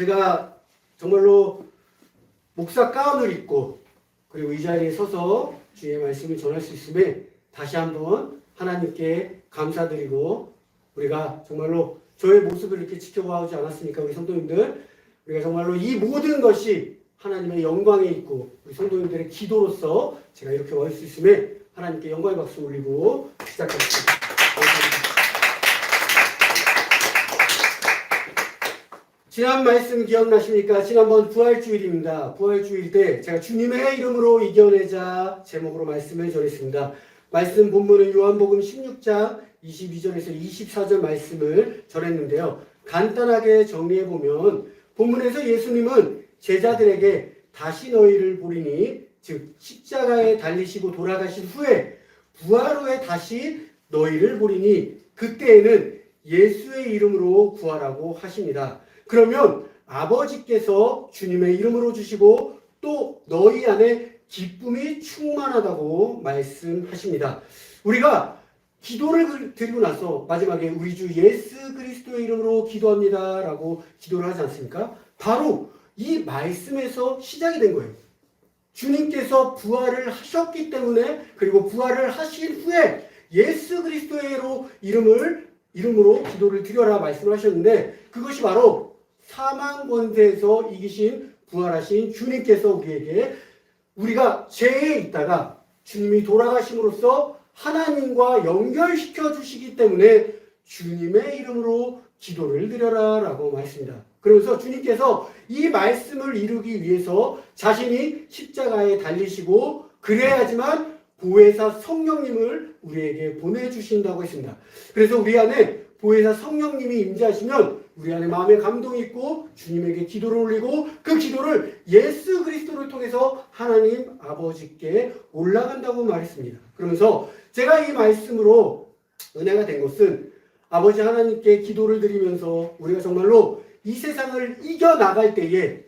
제가 정말로 목사 가운을 입고 그리고 이 자리에 서서 주의 말씀을 전할 수 있음에 다시 한번 하나님께 감사드리고, 우리가 정말로 저의 모습을 이렇게 지켜봐오지 않았습니까? 우리 성도님들, 우리가 정말로 이 모든 것이 하나님의 영광에 있고 우리 성도님들의 기도로서 제가 이렇게 올 수 있음에 하나님께 영광의 박수 올리고 시작하겠습니다. 지난 말씀 기억나십니까? 지난번 부활주일입니다. 부활주일 때 제가 주님의 이름으로 이겨내자 제목으로 말씀을 전했습니다. 말씀 본문은 요한복음 16장 22절에서 24절 말씀을 전했는데요. 간단하게 정리해보면 본문에서 예수님은 제자들에게 다시 너희를 보리니, 즉 십자가에 달리시고 돌아가신 후에 부활 후에 다시 너희를 보리니 그때에는 예수의 이름으로 구하라고 하십니다. 그러면 아버지께서 주님의 이름으로 주시고 또 너희 안에 기쁨이 충만하다고 말씀하십니다. 우리가 기도를 드리고 나서 마지막에 우리 주 예수 그리스도의 이름으로 기도합니다 라고 기도를 하지 않습니까? 바로 이 말씀에서 시작이 된 거예요. 주님께서 부활을 하셨기 때문에, 그리고 부활을 하신 후에 예수 그리스도의 이름으로 기도를 드려라 말씀을 하셨는데, 그것이 바로 사망 권세에서 이기신 부활하신 주님께서 우리에게, 우리가 죄에 있다가 주님이 돌아가심으로써 하나님과 연결시켜 주시기 때문에 주님의 이름으로 기도를 드려라 라고 말했습니다. 그러면서 주님께서 이 말씀을 이루기 위해서 자신이 십자가에 달리시고 그래야지만 보혜사 성령님을 우리에게 보내주신다고 했습니다. 그래서 우리 안에 보혜사 성령님이 임재하시면 우리 안에 마음의 감동이 있고 주님에게 기도를 올리고 그 기도를 예수 그리스도를 통해서 하나님 아버지께 올라간다고 말했습니다. 그러면서 제가 이 말씀으로 은혜가 된 것은 아버지 하나님께 기도를 드리면서 우리가 정말로 이 세상을 이겨나갈 때에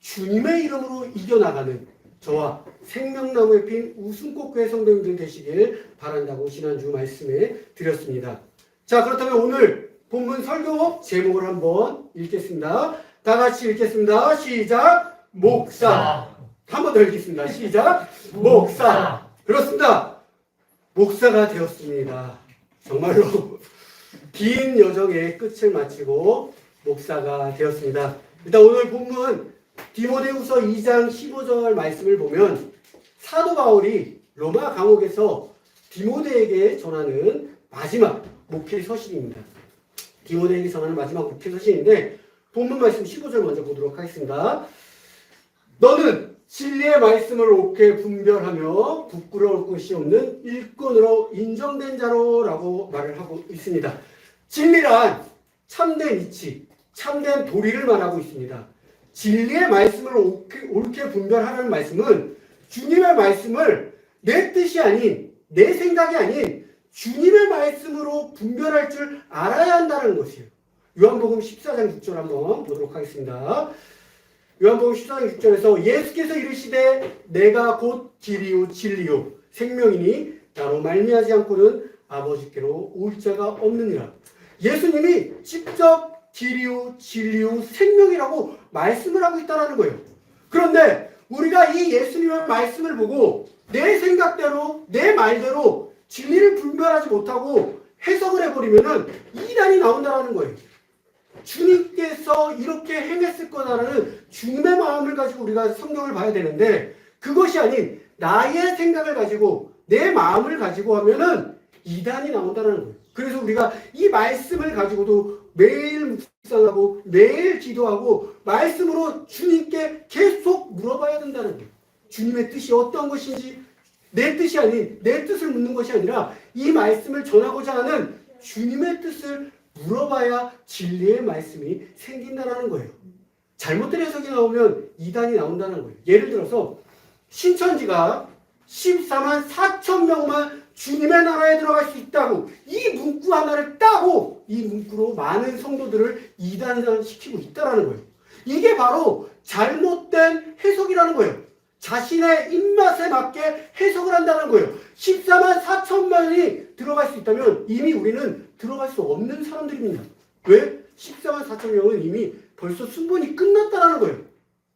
주님의 이름으로 이겨나가는 저와 생명나무에 핀 웃음꽃교회 성도님들 되시길 바란다고 지난주 말씀에 드렸습니다. 자, 그렇다면 오늘 본문 설교 제목을 한번 읽겠습니다. 다 같이 읽겠습니다. 시작! 목사. 한 번 더 읽겠습니다. 시작! 목사. 그렇습니다. 목사가 되었습니다. 정말로 긴 여정의 끝을 마치고 목사가 되었습니다. 일단 오늘 본문 디모데후서 2장 15절 말씀을 보면 사도 바울이 로마 감옥에서 디모데에게 전하는 마지막 목회 서신입니다. 디모데에게 전하는 마지막 목회 서신인데 본문 말씀 15절 먼저 보도록 하겠습니다. 너는 진리의 말씀을 옳게 분별하며 부끄러울 것이 없는 일꾼으로 인정된 자로라고 말을 하고 있습니다. 진리란 참된 이치, 참된 도리를 말하고 있습니다. 진리의 말씀을 옳게 분별하라는 말씀은 주님의 말씀을 내 뜻이 아닌, 내 생각이 아닌 주님의 말씀으로 분별할 줄 알아야 한다는 것이에요. 요한복음 14장 6절 한번 보도록 하겠습니다. 요한복음 14장 6절에서 예수께서 이르시되 내가 곧 길이요 진리요 생명이니 나로 말미하지 않고는 아버지께로 올 자가 없느니라. 예수님이 직접 길이요 진리요 생명이라고 말씀을 하고 있다는 거예요. 그런데 우리가 이 예수님의 말씀을 보고 내 생각대로 내 말대로 진리를 분별하지 못하고 해석을 해버리면은 이단이 나온다는 거예요. 주님께서 이렇게 행했을 거다라는 주님의 마음을 가지고 우리가 성경을 봐야 되는데 그것이 아닌 나의 생각을 가지고 내 마음을 가지고 하면은 이단이 나온다는 거예요. 그래서 우리가 이 말씀을 가지고도 매일 묵상하고 매일 기도하고 말씀으로 주님께 계속 물어봐야 된다는 거예요. 주님의 뜻이 어떤 것인지 내 뜻이 아닌 내 뜻을 묻는 것이 아니라 이 말씀을 전하고자 하는 주님의 뜻을 물어봐야 진리의 말씀이 생긴다는 거예요. 잘못된 해석이 나오면 이단이 나온다는 거예요. 예를 들어서 신천지가 14만 4천 명만 주님의 나라에 들어갈 수 있다고 이 문구 하나를 따고 이 문구로 많은 성도들을 이단시키고 있다는 거예요. 이게 바로 잘못된 해석이라는 거예요. 자신의 입맛에 맞게 해석을 한다는 거예요. 14만 4천만이 들어갈 수 있다면 이미 우리는 들어갈 수 없는 사람들입니다. 왜? 14만 4천 명은 이미 벌써 순번이 끝났다라는 거예요.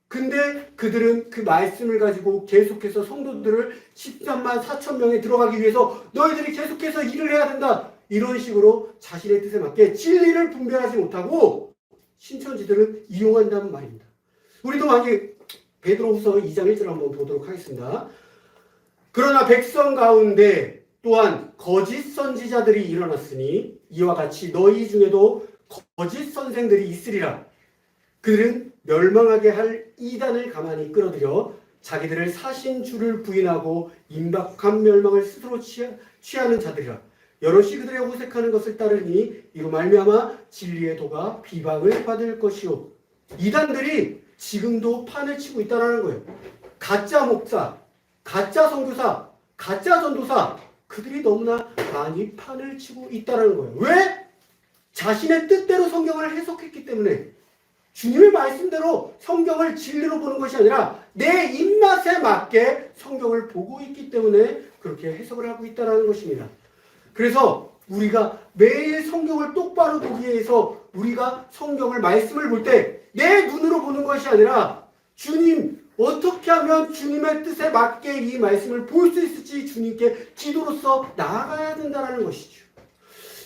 근데 그들은 그 말씀을 가지고 계속해서 성도들을 13만 4천 명에 들어가기 위해서 너희들이 계속해서 일을 해야 된다. 이런 식으로 자신의 뜻에 맞게 진리를 분별하지 못하고 신천지들은 이용한다는 말입니다. 우리도 만약에 베드로후서 2장 1절 한번 보도록 하겠습니다. 그러나 백성 가운데 또한 거짓 선지자들이 일어났으니 이와 같이 너희 중에도 거짓 선생들이 있으리라. 그들은 멸망하게 할 이단을 가만히 끌어들여 자기들을 사신 주를 부인하고 임박한 멸망을 스스로 취하는 자들이라. 여럿이 그들의 호색하는 것을 따르니 이로 말미암아 진리의 도가 비방을 받을 것이요. 이단들이 지금도 판을 치고 있다는 거예요. 가짜 목사, 가짜 선교사, 가짜 전도사, 그들이 너무나 많이 판을 치고 있다는 거예요. 왜? 자신의 뜻대로 성경을 해석했기 때문에. 주님의 말씀대로 성경을 진리로 보는 것이 아니라 내 입맛에 맞게 성경을 보고 있기 때문에 그렇게 해석을 하고 있다는 것입니다. 그래서 우리가 매일 성경을 똑바로 보기 위해서 우리가 성경을 말씀을 볼 때 내 눈으로 보는 것이 아니라 주님 어떻게 하면 주님의 뜻에 맞게 이 말씀을 볼 수 있을지 주님께 기도로서 나아가야 된다는 것이죠.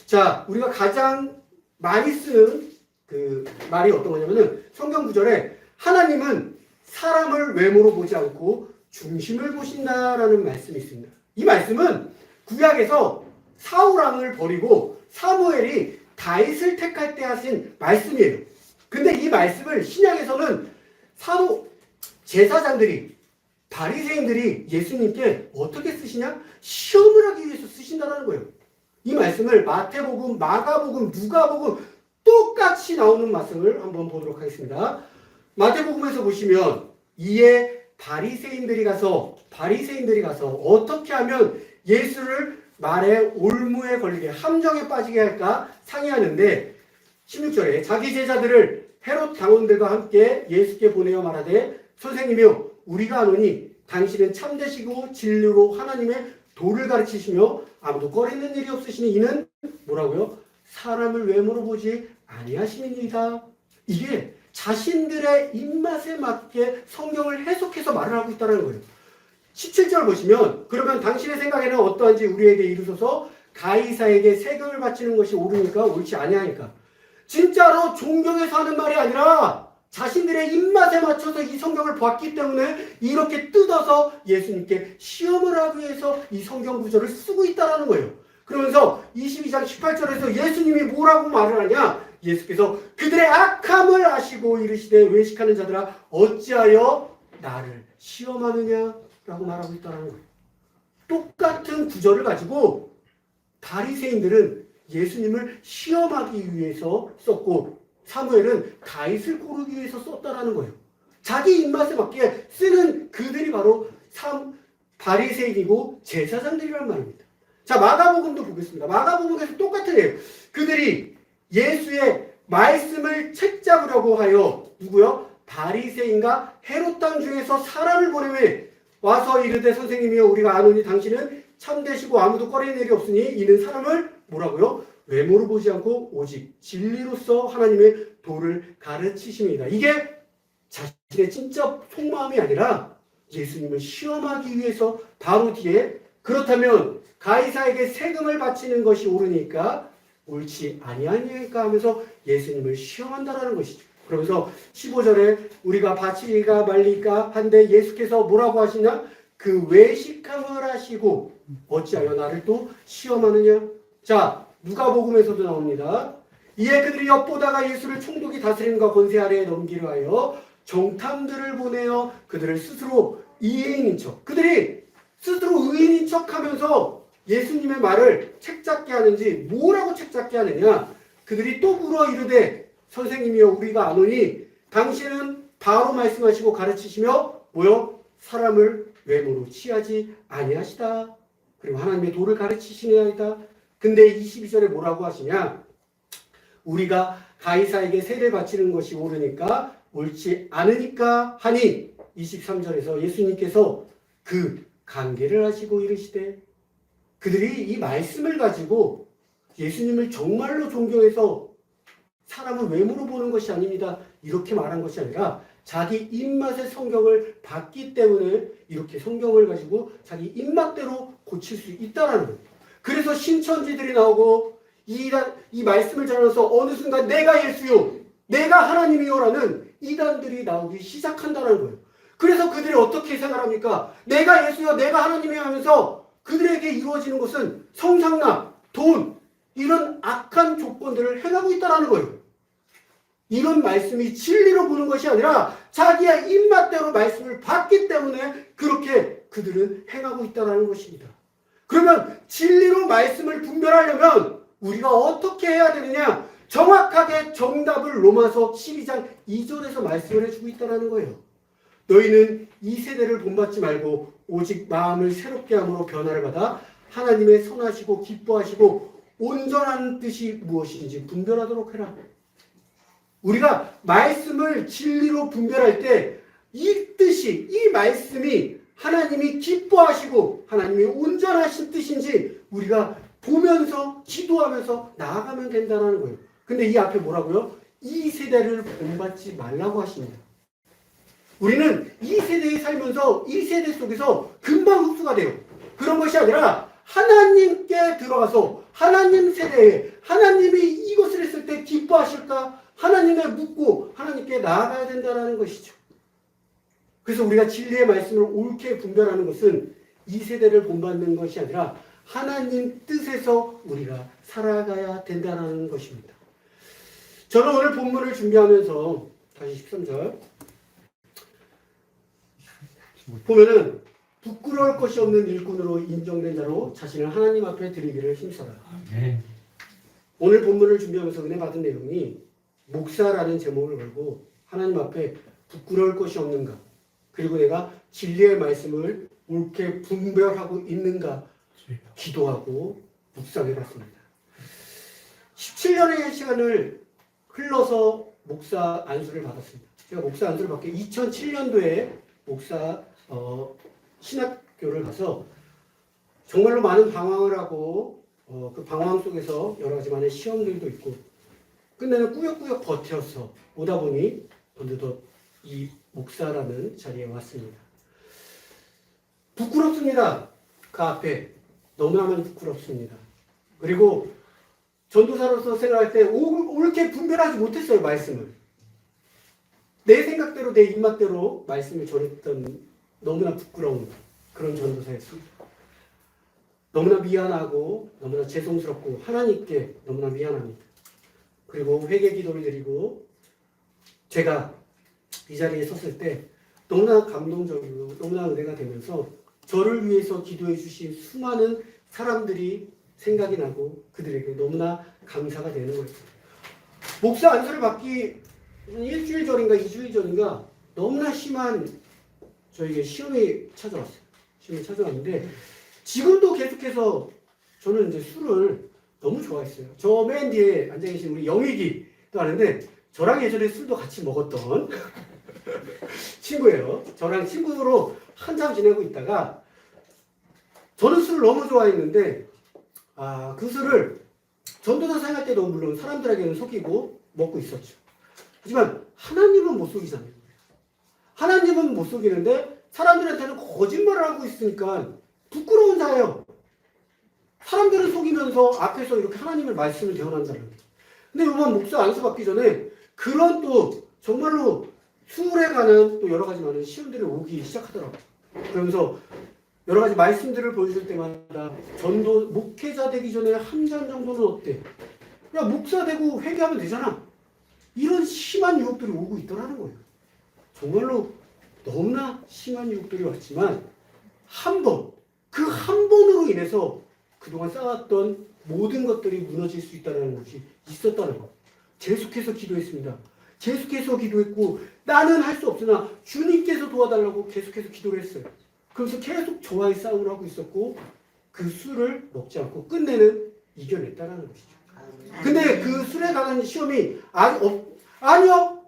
자, 우리가 가장 많이 쓰는 그 말이 어떤 거냐면은 성경 구절에 하나님은 사람을 외모로 보지 않고 중심을 보신다라는 말씀이 있습니다. 이 말씀은 구약에서 사울왕을 버리고 사무엘이 다윗을 택할 때 하신 말씀이에요. 근데 이 말씀을 신약에서는 제사장들이 바리새인들이 예수님께 어떻게 쓰시냐? 시험을 하기 위해서 쓰신다는 거예요. 이 말씀을 마태복음, 마가복음, 누가복음 똑같이 나오는 말씀을 한번 보도록 하겠습니다. 마태복음에서 보시면 이에 바리새인들이 가서 어떻게 하면 예수를 말에 올무에 걸리게 함정에 빠지게 할까 상의하는데 16절에 자기 제자들을 헤롯 당원들과 함께 예수께 보내어 말하되 선생님이여 우리가 아노니 당신은 참되시고 진리로 하나님의 도를 가르치시며 아무도 꺼리는 일이 없으시니 이는 뭐라고요? 사람을 외모로 보지 아니하심이니이다. 이게 자신들의 입맛에 맞게 성경을 해석해서 말을 하고 있다는 거예요. 17절 보시면 그러면 당신의 생각에는 어떠한지 우리에게 이르소서. 가이사에게 세금을 바치는 것이 옳으니까 옳지 아니하니까. 진짜로 존경해서 하는 말이 아니라 자신들의 입맛에 맞춰서 이 성경을 봤기 때문에 이렇게 뜯어서 예수님께 시험을 하기 위해서 이 성경 구절을 쓰고 있다는 거예요. 그러면서 22장 18절에서 예수님이 뭐라고 말을 하냐? 예수께서 그들의 악함을 아시고 이르시되 외식하는 자들아 어찌하여 나를 시험하느냐? 라고 말하고 있다는 거예요. 똑같은 구절을 가지고 바리새인들은 예수님을 시험하기 위해서 썼고 사무엘은 다윗을 고르기 위해서 썼다라는 거예요. 자기 입맛에 맞게 쓰는 그들이 바로 바리새인이고 제사장들이란 말입니다. 자, 마가복음도 보겠습니다. 마가복음에서 똑같은 예요. 그들이 예수의 말씀을 책잡으려고 하여 누구요? 바리새인과 헤롯 땅 중에서 사람을 보내매 와서 이르되 선생님이여 우리가 아노니 당신은 참되시고 아무도 꺼리는 일이 없으니 이는 사람을 뭐라고요? 외모로 보지 않고 오직 진리로서 하나님의 도를 가르치십니다. 이게 자신의 진짜 속마음이 아니라 예수님을 시험하기 위해서 바로 뒤에 그렇다면 가이사에게 세금을 바치는 것이 옳으니까 옳지 아니하니까 하면서 예수님을 시험한다라는 것이죠. 그러면서 15절에 우리가 바치리까 말리까 한데 예수께서 뭐라고 하시냐? 그 외식함을 하시고 어찌하여 나를 또 시험하느냐? 자, 누가복음에서도 나옵니다. 이에 그들이 엿보다가 예수를 총독이 다스림과 권세 아래에 넘기려 하여 정탐들을 보내어 그들을 스스로 의인인 척, 그들이 스스로 의인인 척하면서 예수님의 말을 책잡게 하는지 뭐라고 책잡게 하느냐? 그들이 또 물어 이르되 선생님이여 우리가 아노니 당신은 바로 말씀하시고 가르치시며 뭐요? 사람을 외모로 취하지 아니하시다. 그리고 하나님의 도를 가르치시니이다. 근데 22절에 뭐라고 하시냐? 우리가 가이사에게 세를 바치는 것이 옳으니까 옳지 않으니까 하니 23절에서 예수님께서 그 관계를 하시고 이르시되 그들이 이 말씀을 가지고 예수님을 정말로 존경해서 사람을 외모로 보는 것이 아닙니다. 이렇게 말한 것이 아니라 자기 입맛의 성경을 봤기 때문에 이렇게 성경을 가지고 자기 입맛대로 고칠 수 있다라는 거예요. 그래서 신천지들이 나오고 이 말씀을 전하면서 어느 순간 내가 예수요, 내가 하나님이요라는 이단들이 나오기 시작한다는 거예요. 그래서 그들이 어떻게 생각합니까? 내가 예수요, 내가 하나님이요 하면서 그들에게 이루어지는 것은 성상납, 돈, 이런 악한 조건들을 행하고 있다는 거예요. 이런 말씀이 진리로 보는 것이 아니라 자기의 입맛대로 말씀을 받기 때문에 그렇게 그들은 행하고 있다는 것입니다. 그러면 진리로 말씀을 분별하려면 우리가 어떻게 해야 되느냐? 정확하게 정답을 로마서 12장 2절에서 말씀을 해주고 있다는 거예요. 너희는 이 세대를 본받지 말고 오직 마음을 새롭게 함으로 변화를 받아 하나님의 선하시고 기뻐하시고 온전한 뜻이 무엇인지 분별하도록 해라. 우리가 말씀을 진리로 분별할 때 이 뜻이, 이 말씀이 하나님이 기뻐하시고 하나님이 온전하신 뜻인지 우리가 보면서 기도하면서 나아가면 된다는 거예요. 근데 이 앞에 뭐라고요? 이 세대를 본받지 말라고 하십니다. 우리는 이 세대에 살면서 이 세대 속에서 금방 흡수가 돼요. 그런 것이 아니라 하나님께 들어가서 하나님 세대에 하나님이 이것을 했을 때 기뻐하실까? 하나님에 묻고 하나님께 나아가야 된다는 것이죠. 그래서 우리가 진리의 말씀을 옳게 분별하는 것은 이 세대를 본받는 것이 아니라 하나님 뜻에서 우리가 살아가야 된다는 것입니다. 저는 오늘 본문을 준비하면서 다시 13절 보면은 부끄러울 것이 없는 일꾼으로 인정된 자로 자신을 하나님 앞에 드리기를 힘써라. 오늘 본문을 준비하면서 은혜 받은 내용이 목사라는 제목을 걸고 하나님 앞에 부끄러울 것이 없는가, 그리고 내가 진리의 말씀을 옳게 분별하고 있는가 기도하고 묵상해 봤습니다. 17년의 시간을 흘러서 목사 안수를 받았습니다. 제가 목사 안수를 받기 2007년도에 목사 신학교를 가서 정말로 많은 방황을 하고 그 방황 속에서 여러 가지 많은 시험들도 있고 끝내는 꾸역꾸역 버텨서 오다 보니 어느덧 이 목사라는 자리에 왔습니다. 부끄럽습니다. 그 앞에 너무나 많이 부끄럽습니다. 그리고 전도사로서 생각할 때 옳게 분별하지 못했어요. 말씀을. 내 생각대로 내 입맛대로 말씀을 전했던 너무나 부끄러운 그런 전도사였습니다. 너무나 미안하고 너무나 죄송스럽고 하나님께 너무나 미안합니다. 그리고 회개 기도를 드리고 제가 이 자리에 섰을 때 너무나 감동적이고 너무나 은혜가 되면서 저를 위해서 기도해 주신 수많은 사람들이 생각이 나고 그들에게 너무나 감사가 되는 거예요. 목사 안수를 받기 일주일 전인가 2주일 전인가 너무나 심한 저에게 시험이 찾아왔어요. 시험이 찾아왔는데 지금도 계속해서 저는 이제 술을 너무 좋아했어요. 저 맨 뒤에 앉아 계신 우리 영익이도 아는데 저랑 예전에 술도 같이 먹었던 친구예요. 저랑 친구로 한참 지내고 있다가 저는 술을 너무 좋아했는데 그 술을 전도사 생활 때도 물론 사람들에게는 속이고 먹고 있었죠. 하지만 하나님은 못 속이잖아요. 하나님은 못 속이는데 사람들한테는 거짓말을 하고 있으니까 부끄러운 자예요. 사람들은 속이면서 앞에서 이렇게 하나님의 말씀을 대언한다는 거예요. 근데 이번 목사 안수 받기 전에 그런 또 정말로 술에 관한 또 여러 가지 많은 시험들이 오기 시작하더라고요. 그러면서 여러 가지 말씀들을 보여줄 때마다 전도 목회자 되기 전에 한 잔 정도는 어때? 야 목사 되고 회개하면 되잖아. 이런 심한 유혹들이 오고 있더라는 거예요. 정말로 너무나 심한 유혹들이 왔지만 그 한 번으로 인해서 그동안 쌓았던 모든 것들이 무너질 수 있다는 것이 있었다는 거. 계속해서 기도했습니다. 계속해서 기도했고 나는 할 수 없으나 주님께서 도와달라고 계속해서 기도를 했어요. 그래서 계속 저와의 싸움을 하고 있었고 그 술을 먹지 않고 끝내는 이겨냈다는 것이죠. 근데 그 술에 관한 시험이 아니요.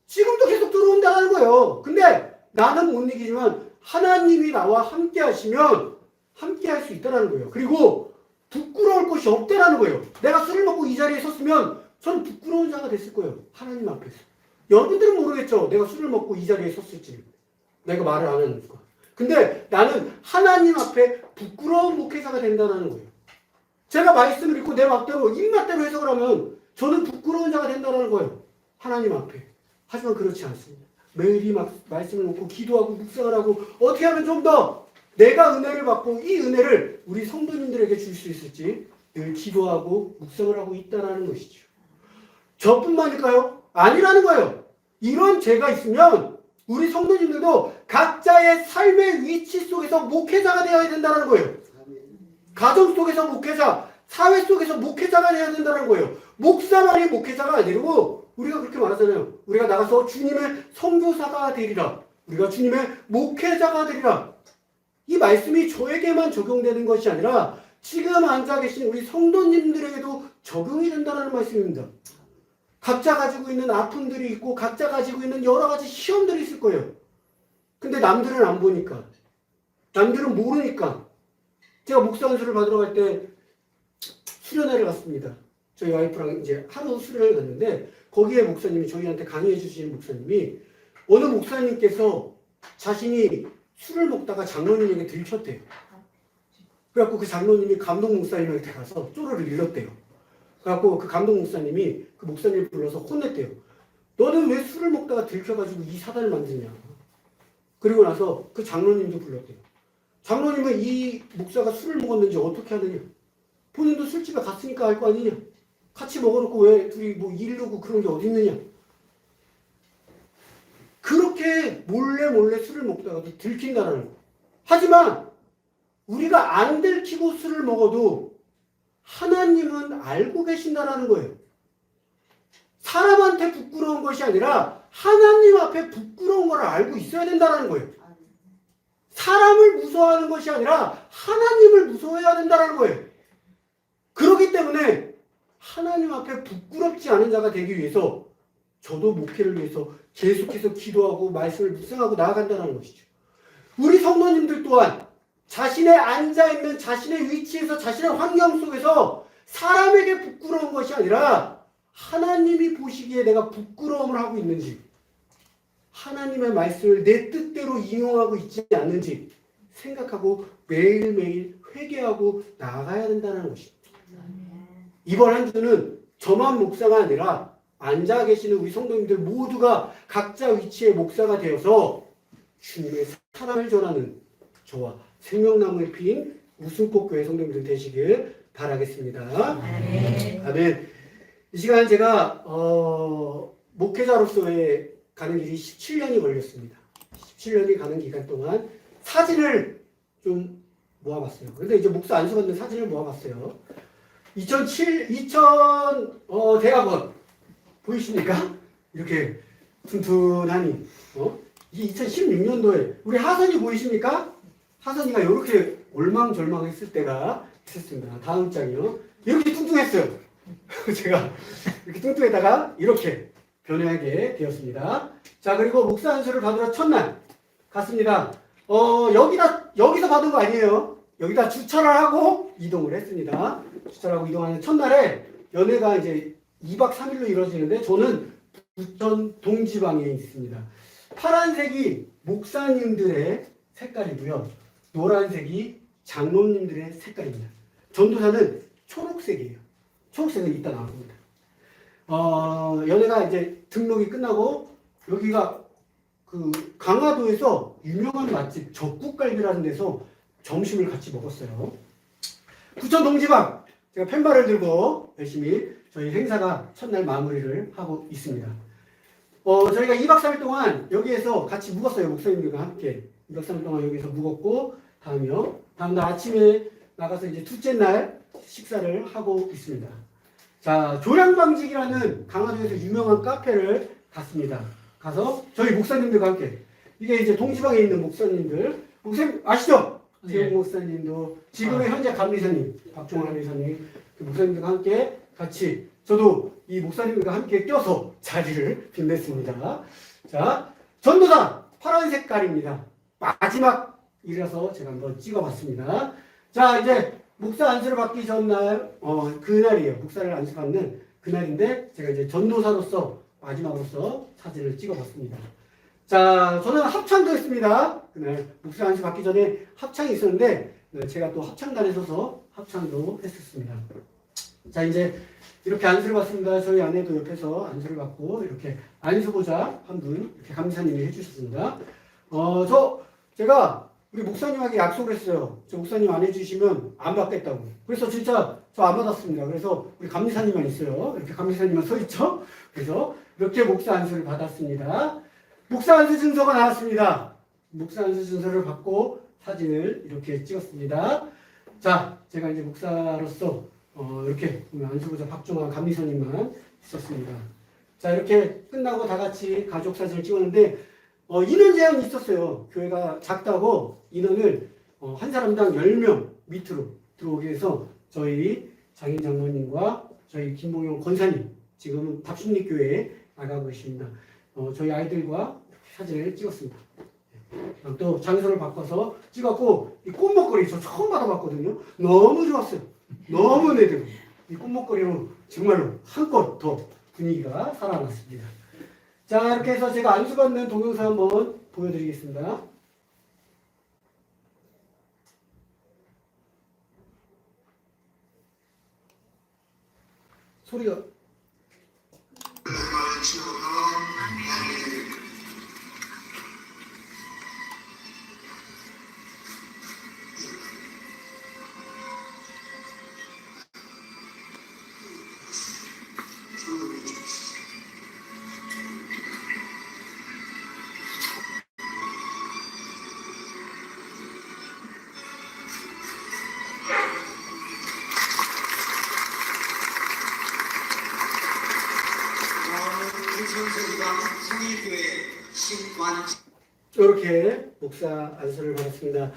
지금도 계속 들어온다는 거예요. 근데 나는 못 이기지만 하나님이 나와 함께 하시면 함께 할 수 있다는 거예요. 그리고 부끄러울 것이 없다는 거예요. 내가 술을 먹고 이 자리에 섰으면 저는 부끄러운 자가 됐을 거예요. 하나님 앞에서. 여러분들은 모르겠죠. 내가 술을 먹고 이 자리에 섰을지. 내가 말을 안 하는 거. 근데 나는 하나님 앞에 부끄러운 목회자가 된다는 거예요. 제가 말씀을 읽고 내 맘대로 입맛대로 해석을 하면 저는 부끄러운 자가 된다는 거예요. 하나님 앞에. 하지만 그렇지 않습니다. 매일 이 말씀을 놓고 기도하고 묵상을 하고 어떻게 하면 좀 더 내가 은혜를 받고 이 은혜를 우리 성도님들에게 줄 수 있을지 늘 기도하고 묵상을 하고 있다는 것이죠. 저뿐만일까요? 아니라는 거예요. 이런 죄가 있으면 우리 성도님들도 각자의 삶의 위치 속에서 목회자가 되어야 된다는 거예요. 가정 속에서 목회자, 사회 속에서 목회자가 되어야 된다는 거예요. 목사만이 목회자가 아니고 우리가 그렇게 말하잖아요. 우리가 나가서 주님의 선교사가 되리라. 우리가 주님의 목회자가 되리라. 이 말씀이 저에게만 적용되는 것이 아니라 지금 앉아 계신 우리 성도님들에게도 적용이 된다는 말씀입니다. 각자 가지고 있는 아픔들이 있고 각자 가지고 있는 여러 가지 시험들이 있을 거예요. 근데 남들은 안 보니까, 남들은 모르니까. 제가 목사 연수를 받으러 갈 때 수련회를 갔습니다. 저희 와이프랑 이제 하루 수련회를 갔는데 거기에 목사님이 저희한테 강의해 주시는 목사님이 어느 목사님께서 자신이 술을 먹다가 장로님에게 들켰대요. 그래갖고 그 장로님이 감독 목사님한테 가서 쪼르르 일렀대요. 그래갖고 그 감독 목사님이 그 목사님을 불러서 혼냈대요. 너는 왜 술을 먹다가 들켜가지고 이 사단을 만드냐. 그리고 나서 그 장로님도 불렀대요. 장로님은 이 목사가 술을 먹었는지 어떻게 하느냐. 본인도 술집에 갔으니까 알 거 아니냐. 같이 먹어놓고 왜 둘이 뭐 이르고 그런 게 어디 있느냐. 그렇게 몰래 술을 먹다가도 들킨다는 거. 하지만 우리가 안 들키고 술을 먹어도 하나님은 알고 계신다라는 거예요. 사람한테 부끄러운 것이 아니라 하나님 앞에 부끄러운 걸 알고 있어야 된다는 거예요. 사람을 무서워하는 것이 아니라 하나님을 무서워해야 된다는 거예요. 그렇기 때문에 하나님 앞에 부끄럽지 않은 자가 되기 위해서 저도 목회를 위해서 계속해서 기도하고 말씀을 묵상하고 나아간다는 것이죠. 우리 성도님들 또한 자신의 앉아있는 자신의 위치에서 자신의 환경 속에서 사람에게 부끄러운 것이 아니라 하나님이 보시기에 내가 부끄러움을 하고 있는지 하나님의 말씀을 내 뜻대로 인용하고 있지 않는지 생각하고 매일매일 회개하고 나아가야 된다는 것입니다. 이번 한 주는 저만 목사가 아니라 앉아 계시는 우리 성도님들 모두가 각자 위치의 목사가 되어서 주님의 사랑을 전하는 저와 생명나무의 피인 웃음꽃교회 성도님들 되시길 바라겠습니다. 아멘. 이 시간 제가 목회자로서의 가는 길이 17년이 걸렸습니다. 17년이 가는 기간 동안 사진을 좀 모아봤어요. 근데 이제 목사 안수 받는 사진을 모아봤어요. 2000 대학원 보이십니까? 이렇게 튼튼하니. 이 2016년도에 우리 하선이 보이십니까? 하선이가 이렇게 올망졸망했을 때가 있었습니다. 다음 장이요. 이렇게 뚱뚱했어요. 제가 이렇게 뚱뚱했다가 이렇게 변하게 되었습니다. 자, 그리고 목사 안수를 받으러 첫날 갔습니다. 여기서 받은 거 아니에요. 여기다 주차를 하고 이동을 했습니다. 주차를 하고 이동하는 첫날에 연회가 이제 2박 3일로 이루어지는데 저는 부천 동지방에 있습니다. 파란색이 목사님들의 색깔이고요. 노란색이 장로님들의 색깔입니다. 전도사는 초록색이에요. 초록색은 이따 나옵니다. 연회가 이제 등록이 끝나고 여기가 그 강화도에서 유명한 맛집 적국갈비라는 데서 점심을 같이 먹었어요. 부천 동지방 제가 펜발을 들고 열심히 저희 행사가 첫날 마무리를 하고 있습니다. 저희가 2박 3일 동안 여기에서 같이 묵었어요. 목사님들과 함께 2박 3일 동안 여기서 묵었고 다음날 아침에 나가서 이제 둘째 날 식사를 하고 있습니다. 자, 조량방직이라는 강화도에서 유명한 카페를 갔습니다. 가서 저희 목사님들과 함께 이게 이제 동지방에 있는 목사님 아시죠? 재용 목사님도 지금의 현재 감리사님 박종원 감리사님 그 목사님들과 함께 같이 저도 이 목사님들과 함께 껴서 자리를 빛냈습니다. 자, 전도사 파란 색깔입니다. 마지막이라서 제가 한번 찍어봤습니다. 자, 이제 목사 안수를 받기 전날 그날이에요. 목사를 안수받는 그날인데 제가 이제 전도사로서 마지막으로서 사진을 찍어봤습니다. 자, 저는 합창도 했습니다. 그날 목사 안수 받기 전에 합창이 있었는데 제가 또 합창단에 서서 합창도 했었습니다. 자, 이제 이렇게 안수를 받습니다. 저희 아내도 옆에서 안수를 받고 이렇게 안수보자 한 분 이렇게 감사님이 해주셨습니다. 제가 우리 목사님에게 약속을 했어요. 저 목사님 안 해주시면 안 받겠다고. 그래서 진짜 저 안 받았습니다. 그래서 우리 감리사님만 있어요. 이렇게 감리사님만 서 있죠. 그래서 이렇게 목사 안수를 받았습니다. 목사 안수 증서가 나왔습니다. 목사 안수 증서를 받고 사진을 이렇게 찍었습니다. 자, 제가 이제 목사로서 이렇게 안수보자 박종환 감리사님만 있었습니다. 자, 이렇게 끝나고 다 같이 가족 사진을 찍었는데 인원 제한이 있었어요. 교회가 작다고 인원을 한 사람당 10명 밑으로 들어오게 해서 저희 장인 장모님과 저희 김봉영 권사님 지금은 답심리교회에 나가고 계십니다. 저희 아이들과 사진을 찍었습니다. 또 장소를 바꿔서 찍었고 이 꽃목걸이 저 처음 받아봤거든요. 너무 좋았어요. 너무 내대고 이 꽃목걸이로 정말로 한껏 더 분위기가 살아났습니다. 자, 이렇게 해서 제가 안수받는 동영상 한번 보여드리겠습니다. 소리가 이렇게 목사 안수를 받았습니다.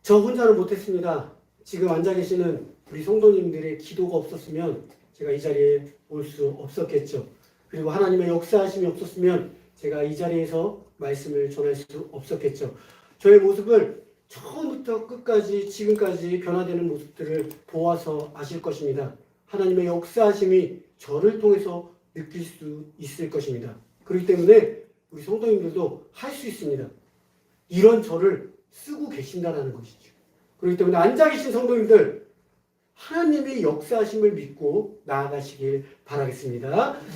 저 혼자는 못했습니다. 지금 앉아 계시는 우리 성도님들의 기도가 없었으면 제가 이 자리에 올 수 없었겠죠. 그리고 하나님의 역사하심이 없었으면 제가 이 자리에서 말씀을 전할 수 없었겠죠. 저의 모습을 처음부터 끝까지 지금까지 변화되는 모습들을 보아서 아실 것입니다. 하나님의 역사하심이 저를 통해서 느낄 수 있을 것입니다. 그렇기 때문에 우리 성도님들도 할 수 있습니다. 이런 저를 쓰고 계신다는 것이죠. 그렇기 때문에 앉아 계신 성도님들 하나님의 역사하심을 믿고 나아가시길 바라겠습니다.